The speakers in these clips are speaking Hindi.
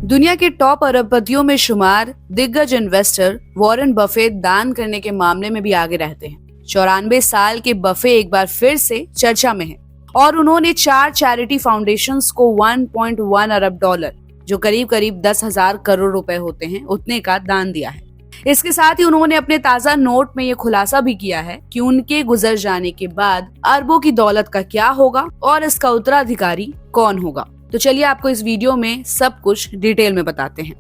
दुनिया के टॉप अरबपतियों में शुमार दिग्गज इन्वेस्टर वॉरेन बफेट दान करने के मामले में भी आगे रहते हैं। 94 साल के बफे एक बार फिर से चर्चा में हैं और उन्होंने 4 चैरिटी फाउंडेशंस को 1.1 अरब डॉलर, जो करीब करीब 10,000 करोड़ रुपए होते हैं, उतने का दान दिया है। इसके साथ ही उन्होंने अपने ताजा नोट में ये खुलासा भी किया है कि उनके गुजर जाने के बाद अरबों की दौलत का क्या होगा और इसका उत्तराधिकारी कौन होगा। तो चलिए आपको इस वीडियो में सब कुछ डिटेल में बताते हैं।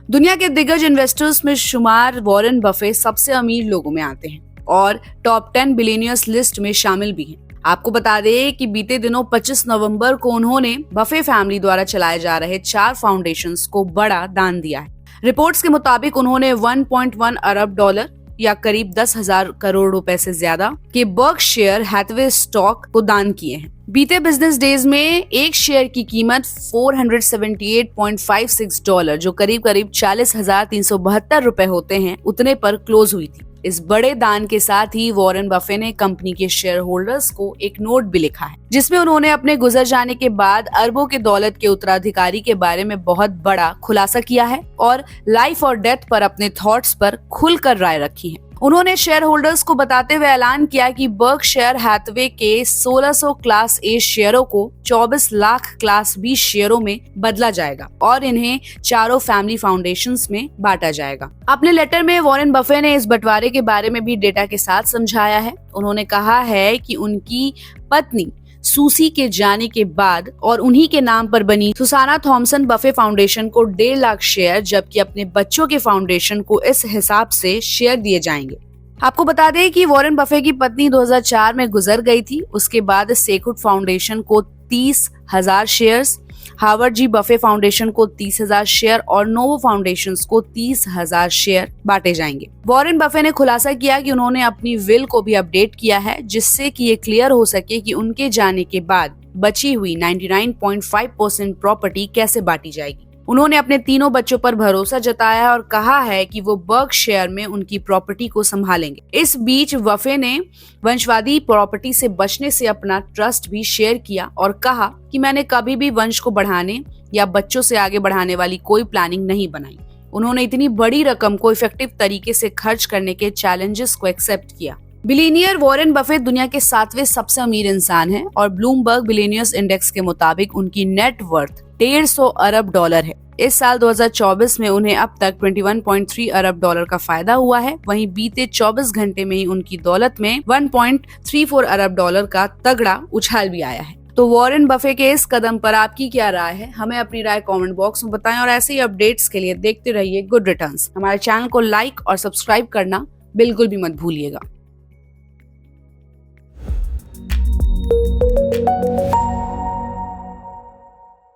दुनिया के दिग्गज इन्वेस्टर्स में शुमार वॉरेन बफे सबसे अमीर लोगों में आते हैं और टॉप 10 बिलियनियर्स लिस्ट में शामिल भी हैं। आपको बता दें कि बीते दिनों 25 नवंबर को उन्होंने बफे फैमिली द्वारा चलाए जा रहे 4 फाउंडेशंस को बड़ा दान दिया है। रिपोर्ट्स के मुताबिक उन्होंने 1.1 अरब डॉलर या करीब 10,000 करोड़ रुपए से ज्यादा के बर्कशायर हैथवे स्टॉक को दान किए हैं। बीते बिजनेस डेज में एक शेयर की कीमत 478.56 डॉलर, जो करीब करीब 40,372 रुपए होते हैं, उतने पर क्लोज हुई थी। इस बड़े दान के साथ ही वॉरेन बफे ने कंपनी के शेयर होल्डर्स को एक नोट भी लिखा है, जिसमें उन्होंने अपने गुजर जाने के बाद अरबों के दौलत के उत्तराधिकारी के बारे में बहुत बड़ा खुलासा किया है और लाइफ और डेथ पर अपने थॉट्स पर खुलकर राय रखी है। उन्होंने शेयर होल्डर्स को बताते हुए ऐलान किया कि बर्कशायर हैथवे के 1600 क्लास ए शेयरों को 24 लाख क्लास बी शेयरों में बदला जाएगा और इन्हें चारों फैमिली फाउंडेशंस में बांटा जाएगा। अपने लेटर में वॉरेन बफे ने इस बंटवारे के बारे में भी डेटा के साथ समझाया है। उन्होंने कहा है कि उनकी पत्नी सूसी के जाने के बाद और उन्हीं के नाम पर बनी सुसाना थॉमसन बफे फाउंडेशन को 1.5 लाख शेयर, जबकि अपने बच्चों के फाउंडेशन को इस हिसाब से शेयर दिए जाएंगे। आपको बता दें कि वॉरेन बफे की पत्नी 2004 में गुजर गई थी। उसके बाद सेकहुड फाउंडेशन को 30,000 शेयर्स, हार्वर्ड जी बफे फाउंडेशन को 30,000 शेयर और नोवो फाउंडेशंस को 30,000 शेयर बांटे जाएंगे। वॉरेन बफे ने खुलासा किया कि उन्होंने अपनी विल को भी अपडेट किया है, जिससे कि ये क्लियर हो सके कि उनके जाने के बाद बची हुई 99.5% प्रॉपर्टी कैसे बांटी जाएगी। उन्होंने अपने तीनों बच्चों पर भरोसा जताया है और कहा है कि वो बर्कशायर में उनकी प्रॉपर्टी को संभालेंगे। इस बीच बफे ने वंशवादी प्रॉपर्टी से बचने से अपना ट्रस्ट भी शेयर किया और कहा कि मैंने कभी भी वंश को बढ़ाने या बच्चों से आगे बढ़ाने वाली कोई प्लानिंग नहीं बनाई। उन्होंने इतनी बड़ी रकम को इफेक्टिव तरीके से खर्च करने के चैलेंजेस को एक्सेप्ट किया। बिलियनियर वॉरेन बफे दुनिया के 7वें सबसे अमीर इंसान हैं और ब्लूमबर्ग बिलियनियर्स इंडेक्स के मुताबिक उनकी नेट वर्थ 150 अरब डॉलर है। इस साल 2024 में उन्हें अब तक 21.3 अरब डॉलर का फायदा हुआ है। वहीं बीते 24 घंटे में ही उनकी दौलत में 1.34 अरब डॉलर का तगड़ा उछाल भी आया है। तो वॉरेन बफे के इस कदम पर आपकी क्या राय है? हमें अपनी राय कमेंट बॉक्स में बताएं और ऐसे ही अपडेट्स के लिए देखते रहिए गुड रिटर्न्स। हमारे चैनल को लाइक और सब्सक्राइब करना बिल्कुल भी मत भूलिएगा।